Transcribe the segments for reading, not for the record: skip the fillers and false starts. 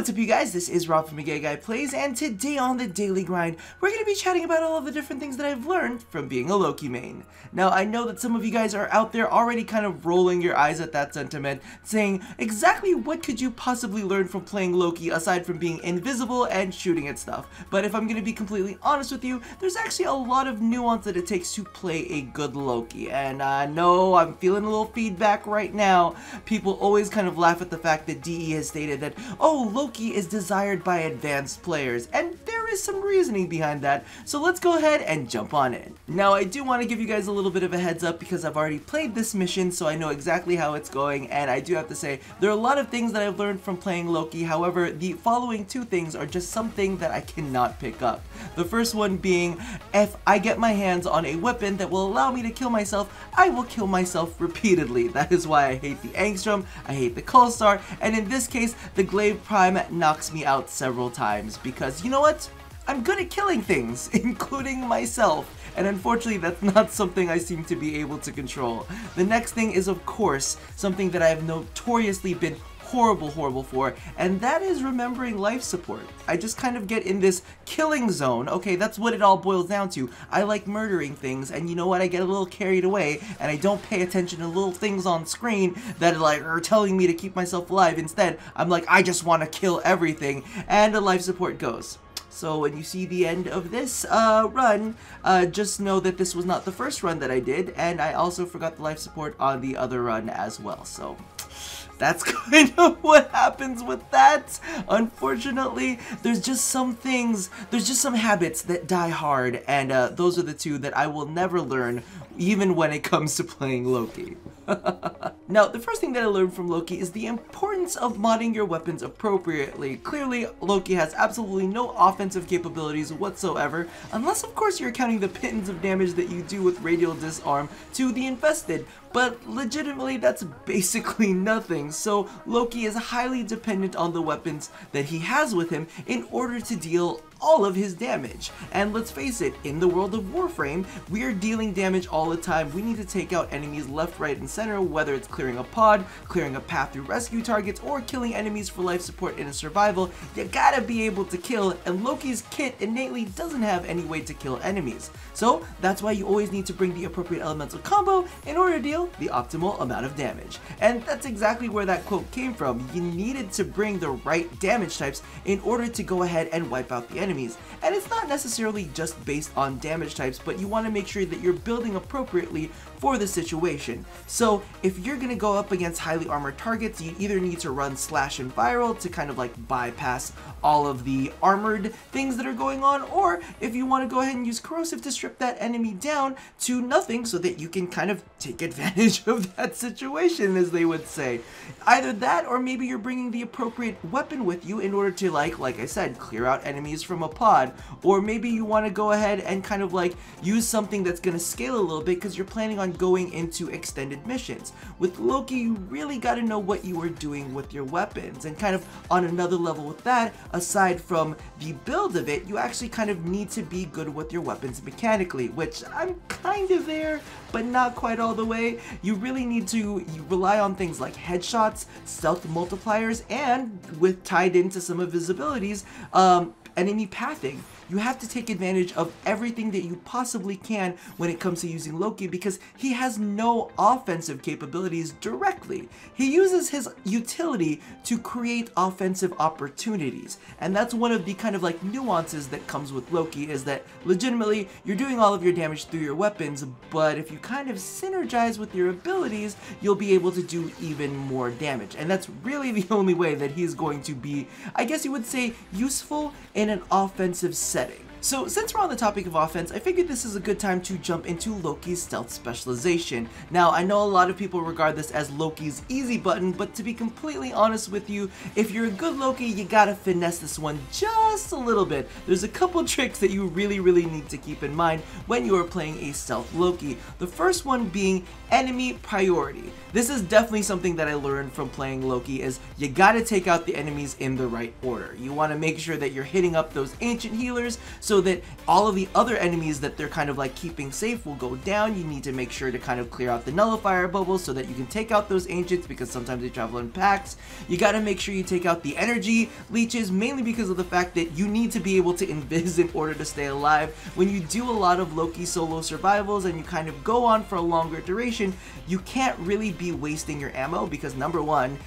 what's up you guys, this is Rob from A Gay Guy Plays, and today on The Daily Grind, we're going to be chatting about all of the different things that I've learned from being a Loki main. Now, I know that some of you guys are out there already kind of rolling your eyes at that sentiment, saying, exactly what could you possibly learn from playing Loki aside from being invisible and shooting at stuff? But if I'm going to be completely honest with you, there's actually a lot of nuance that it takes to play a good Loki, and I know I'm feeling a little feedback right now. People always kind of laugh at the fact that DE has stated that, oh, Loki is desired by advanced players, and there is some reasoning behind that, so let's go ahead and jump on in. Now, I do want to give you guys a little bit of a heads up because I've already played this mission, so I know exactly how it's going, and I do have to say, there are a lot of things that I've learned from playing Loki. However, the following two things are just something that I cannot pick up. The first one being, if I get my hands on a weapon that will allow me to kill myself, I will kill myself repeatedly. That is why I hate the Angstrom, I hate the Coalstar, and in this case, the Glaive Prime knocks me out several times because, you know what? I'm good at killing things, including myself, and unfortunately that's not something I seem to be able to control. The next thing is, of course, something that I have notoriously been horrible for, and that is remembering life support. I just kind of get in this killing zone. Okay, that's what it all boils down to. I like murdering things, and you know what? I get a little carried away, and I don't pay attention to little things on screen that are telling me to keep myself alive. Instead, I'm like, I just want to kill everything, and the life support goes. So when you see the end of this run, just know that this was not the first run that I did, and I also forgot the life support on the other run as well. So that's kind of what happens with that. Unfortunately, there's just some things, there's just some habits that die hard, and those are the two that I will never learn, even when it comes to playing Loki. Now, the first thing that I learned from Loki is the importance of modding your weapons appropriately. Clearly, Loki has absolutely no offensive capabilities whatsoever, unless of course you're counting the pittance of damage that you do with Radial disarm to the infested, but legitimately that's basically nothing. So Loki is highly dependent on the weapons that he has with him in order to deal all of his damage. And let's face it, in the world of Warframe, we are dealing damage all the time. We need to take out enemies left, right, and center, whether it's clearing a pod, clearing a path through rescue targets, or killing enemies for life support in a survival. You gotta be able to kill, and Loki's kit innately doesn't have any way to kill enemies. So that's why you always need to bring the appropriate elemental combo in order to deal the optimal amount of damage. And that's exactly where that quote came from. You needed to bring the right damage types in order to go ahead and wipe out the enemies. And it's not necessarily just based on damage types, but you want to make sure that you're building appropriately for the situation. So if you're going to go up against highly armored targets, you either need to run slash and viral to kind of like bypass all of the armored things that are going on, or if you want to go ahead and use corrosive to strip that enemy down to nothing so that you can kind of take advantage of that situation, as they would say. Either that, or maybe you're bringing the appropriate weapon with you in order to like I said, clear out enemies from a pod, or maybe you want to go ahead and kind of like use something that's going to scale a little bit because you're planning on going into extended missions. With Loki, you really got to know what you are doing with your weapons, and kind of on another level with that, aside from the build of it, you actually kind of need to be good with your weapons mechanically, which I'm kind of there, but not quite all the way. You really need to rely on things like headshots, stealth multipliers, and with tied into some of his abilities, enemy pathing. You have to take advantage of everything that you possibly can when it comes to using Loki, because he has no offensive capabilities directly. He uses his utility to create offensive opportunities, and that's one of the kind of like nuances that comes with Loki, is that legitimately you're doing all of your damage through your weapons, but if you kind of synergize with your abilities, you'll be able to do even more damage, and that's really the only way that he's going to be, I guess you would say, useful in an offensive setting. So since we're on the topic of offense, I figured this is a good time to jump into Loki's stealth specialization. Now, I know a lot of people regard this as Loki's easy button, but to be completely honest with you, if you're a good Loki, you gotta finesse this one just a little bit. There's a couple tricks that you really need to keep in mind when you are playing a stealth Loki. The first one being enemy priority. This is definitely something that I learned from playing Loki, is you gotta take out the enemies in the right order. You wanna make sure that you're hitting up those ancient healers, so so that all of the other enemies that they're kind of like keeping safe will go down. You need to make sure to kind of clear out the nullifier bubbles so that you can take out those ancients, because sometimes they travel in packs. You got to make sure you take out the energy leeches, mainly because of the fact that you need to be able to invis in order to stay alive. When you do a lot of Loki solo survivals and you kind of go on for a longer duration, you can't really be wasting your ammo, because number one,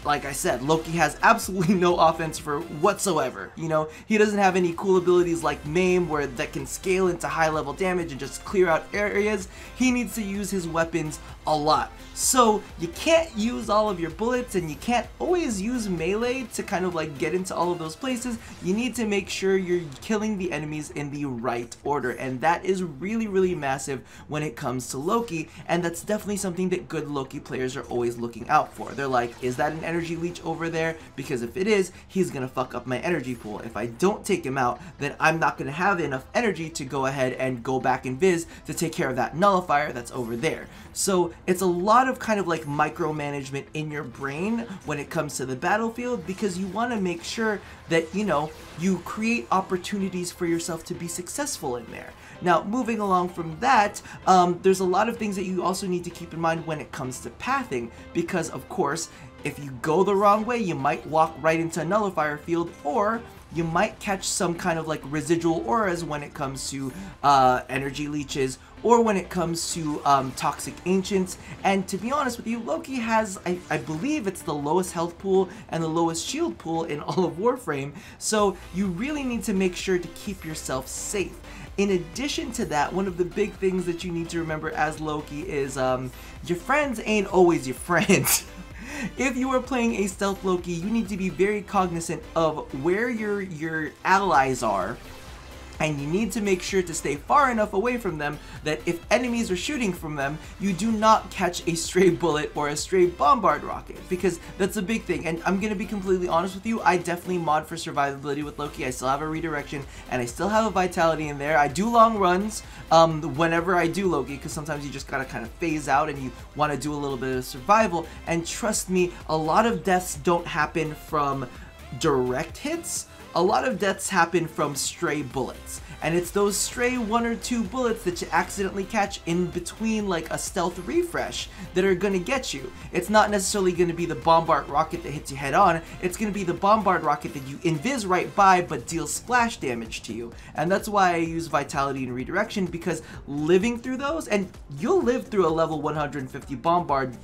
like I said, Loki has absolutely no offense for whatsoever. You know, he doesn't have any cool abilities like Maim where that can scale into high level damage and just clear out areas. He needs to use his weapons a lot. So you can't use all of your bullets, and you can't always use melee to kind of like get into all of those places. You need to make sure you're killing the enemies in the right order, and that is really, really massive when it comes to Loki, and that's definitely something that good Loki players are always looking out for. They're like, is that an energy leech over there? Because if it is, he's gonna fuck up my energy pool. If I don't take him out, then I'm not gonna have enough energy to go ahead and go back and viz to take care of that nullifier that's over there. So it's a lot of kind of like micromanagement in your brain when it comes to the battlefield, because you want to make sure that, you know, you create opportunities for yourself to be successful in there. Now, moving along from that, there's a lot of things that you also need to keep in mind when it comes to pathing, because of course, if you go the wrong way, you might walk right into a nullifier field, or you might catch some kind of like residual auras when it comes to energy leeches, or when it comes to toxic ancients. And to be honest with you, Loki has, I believe it's the lowest health pool and the lowest shield pool in all of Warframe, so you really need to make sure to keep yourself safe. In addition to that, one of the big things that you need to remember as Loki is your friends ain't always your friends. If you are playing a stealth Loki, you need to be very cognizant of where your allies are, and you need to make sure to stay far enough away from them that if enemies are shooting from them, you do not catch a stray bullet or a stray bombard rocket, because that's a big thing. And I'm gonna be completely honest with you, I definitely mod for survivability with Loki. I still have a redirection, and I still have a vitality in there. I do long runs whenever I do Loki, because sometimes you just gotta kind of phase out and you want to do a little bit of survival. And trust me, a lot of deaths don't happen from direct hits. A lot of deaths happen from stray bullets, and it's those stray 1 or 2 bullets that you accidentally catch in between like a stealth refresh that are gonna get you. It's not necessarily gonna be the bombard rocket that hits you head on, it's gonna be the bombard rocket that you invis right by but deals splash damage to you. And that's why I use vitality and redirection, because living through those, and you'll live through a level 150 bombard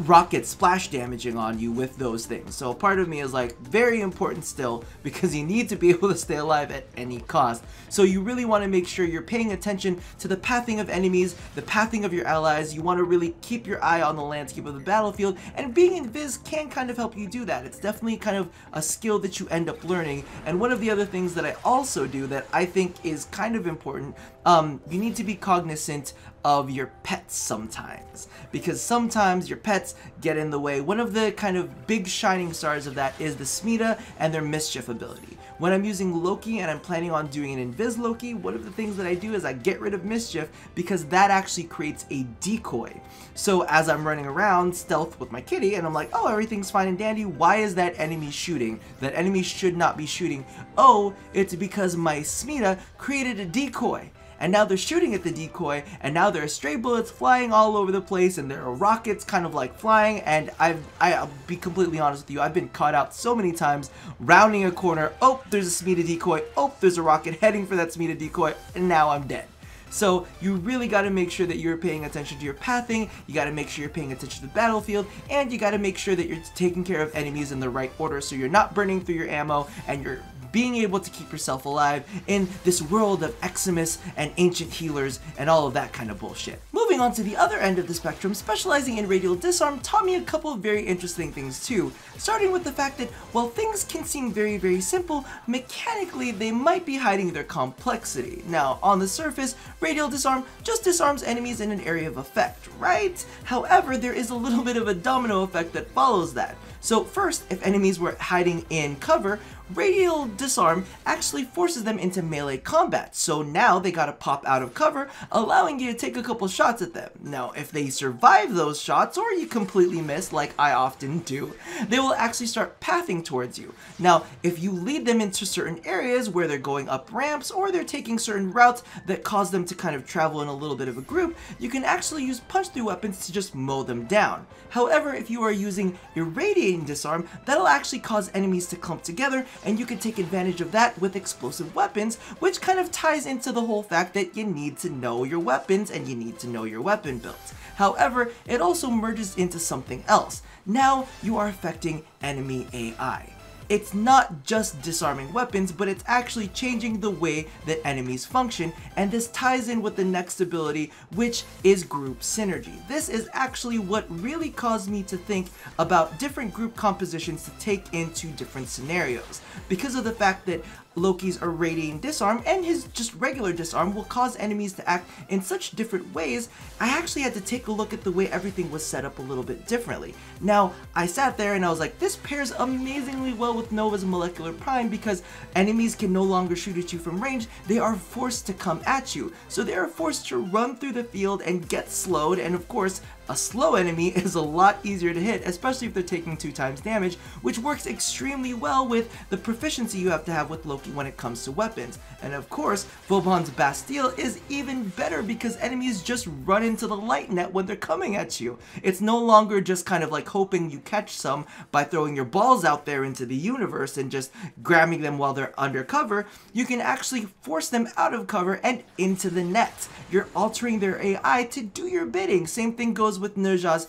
rocket splash damaging on you with those things. So part of me is like, very important still, because you need to be able to stay alive at any cost. So you really want to make sure you're paying attention to the pathing of enemies, the pathing of your allies. You want to really keep your eye on the landscape of the battlefield, and being invis can kind of help you do that. It's definitely kind of a skill that you end up learning. And one of the other things that I also do that I think is kind of important, you need to be cognizant of your pets sometimes, because sometimes your pets get in the way. One of the kind of big shining stars of that is the Smita and their mischief ability. When I'm using Loki and I'm planning on doing an invis Loki, one of the things that I do is I get rid of mischief, because that actually creates a decoy. So as I'm running around stealth with my kitty and I'm like, oh, everything's fine and dandy, why is that enemy shooting? That enemy should not be shooting. Oh, it's because my Smita created a decoy. And now they're shooting at the decoy, and now there are stray bullets flying all over the place, and there are rockets kind of like flying, and I'll be completely honest with you, I've been caught out so many times, rounding a corner, oh, there's a Smita decoy, oh, there's a rocket heading for that Smita decoy, and now I'm dead. So you really got to make sure that you're paying attention to your pathing, you got to make sure you're paying attention to the battlefield, and you got to make sure that you're taking care of enemies in the right order, so you're not burning through your ammo, and you're being able to keep yourself alive in this world of Eximus and ancient healers and all of that kind of bullshit. Moving on to the other end of the spectrum, specializing in Radial Disarm taught me a couple of very interesting things too, starting with the fact that while things can seem very, very simple, mechanically they might be hiding their complexity. Now, on the surface, Radial Disarm just disarms enemies in an area of effect, right? However, there is a little bit of a domino effect that follows that. So first, if enemies were hiding in cover, Radial disarm actually forces them into melee combat, so now they gotta pop out of cover, allowing you to take a couple shots at them. Now, if they survive those shots, or you completely miss, like I often do, they will actually start pathing towards you. Now, if you lead them into certain areas where they're going up ramps, or they're taking certain routes that cause them to kind of travel in a little bit of a group, you can actually use punch-through weapons to just mow them down. However, if you are using irradiating disarm, that'll actually cause enemies to clump together, and you can take advantage of that with explosive weapons, which kind of ties into the whole fact that you need to know your weapons and you need to know your weapon builds. However, it also merges into something else. Now you are affecting enemy AI. It's not just disarming weapons, but it's actually changing the way that enemies function, and this ties in with the next ability, which is group synergy. This is actually what really caused me to think about different group compositions to take into different scenarios, because of the fact that Loki's irradiating disarm and his just regular disarm will cause enemies to act in such different ways. I actually had to take a look at the way everything was set up a little bit differently. Now, I sat there and I was like, this pairs amazingly well with Nova's molecular prime, because enemies can no longer shoot at you from range, they are forced to come at you. So they are forced to run through the field and get slowed, and of course, a slow enemy is a lot easier to hit, especially if they're taking 2 times damage, which works extremely well with the proficiency you have to have with Loki when it comes to weapons. And of course, Vauban's Bastille is even better because enemies just run into the light net when they're coming at you. It's no longer just kind of like hoping you catch some by throwing your balls out there into the universe and just grabbing them while they're under cover. You can actually force them out of cover and into the net. You're altering their AI to do your bidding. Same thing goes with Nerja's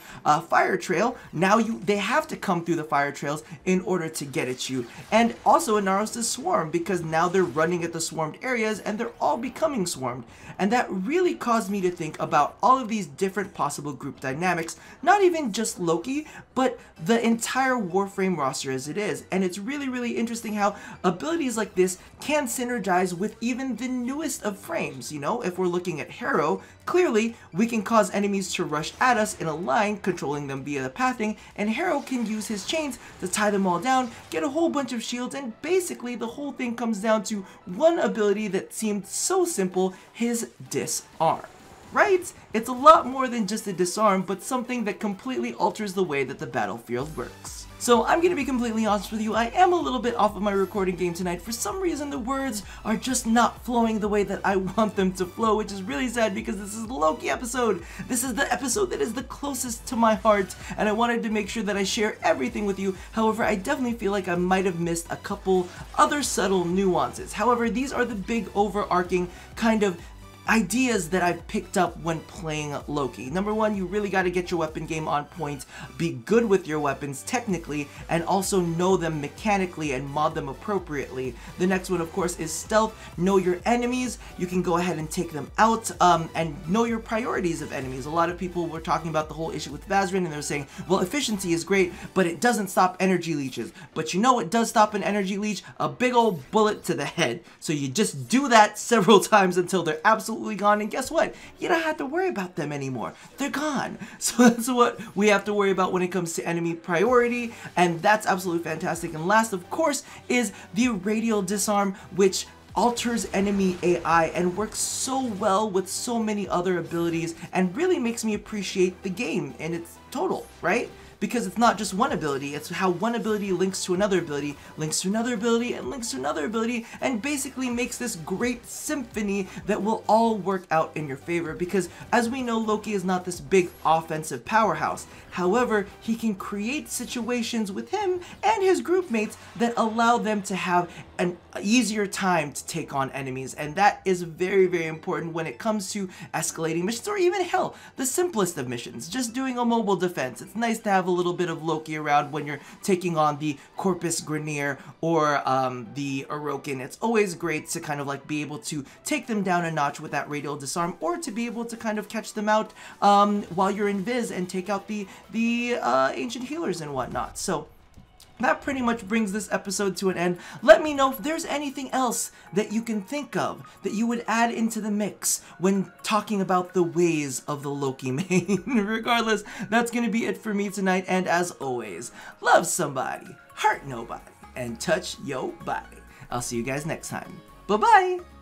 fire trail. Now they have to come through the fire trails in order to get at you. And also Inaros' swarm, because now they're running at the swarmed areas and they're all becoming swarmed. And that really caused me to think about all of these different possible group dynamics, not even just Loki, but the entire Warframe roster as it is. And it's really, really interesting how abilities like this can synergize with even the newest of frames. You know, if we're looking at Holo, clearly we can cause enemies to rush at us in a line, controlling them via the pathing, and Holo can use his chains to tie them all down, get a whole bunch of shields, and basically the whole thing comes down to one ability that seemed so simple, his disarm. Right? It's a lot more than just a disarm, but something that completely alters the way that the battlefield works. So I'm gonna be completely honest with you, I am a little bit off of my recording game tonight. For some reason the words are just not flowing the way that I want them to flow, which is really sad because this is the Loki episode. This is the episode that is the closest to my heart, and I wanted to make sure that I share everything with you. However, I definitely feel like I might have missed a couple other subtle nuances. However, these are the big overarching kind of ideas that I've picked up when playing Loki. Number one, you really got to get your weapon game on point, be good with your weapons technically, and also know them mechanically and mod them appropriately. The next one, of course, is stealth. Know your enemies. You can go ahead and take them out, and know your priorities of enemies. A lot of people were talking about the whole issue with Vazrin, and they were saying, well, efficiency is great, but it doesn't stop energy leeches. But you know what does stop an energy leech? A big old bullet to the head. So you just do that several times until they're absolutely gone, and guess what? You don't have to worry about them anymore. They're gone. So that's what we have to worry about when it comes to enemy priority, and that's absolutely fantastic. And last, of course, is the Radial disarm, which alters enemy AI and works so well with so many other abilities and really makes me appreciate the game in its total, right? Because it's not just one ability, it's how one ability links to another ability, links to another ability, and links to another ability, and basically makes this great symphony that will all work out in your favor. Because as we know, Loki is not this big offensive powerhouse. However, he can create situations with him and his group mates that allow them to have an easier time to take on enemies, and that is very, very important when it comes to escalating missions, or even hell, the simplest of missions, just doing a mobile defense. It's nice to have a little bit of Loki around when you're taking on the Corpus Grineer or the Orokin. It's always great to kind of like be able to take them down a notch with that Radial disarm, or to be able to kind of catch them out while you're in Viz and take out the ancient healers and whatnot. So that pretty much brings this episode to an end. Let me know if there's anything else that you can think of that you would add into the mix when talking about the ways of the Loki main. Regardless, that's going to be it for me tonight, and as always, love somebody, hurt nobody. and touch your body. I'll see you guys next time. Bye-bye!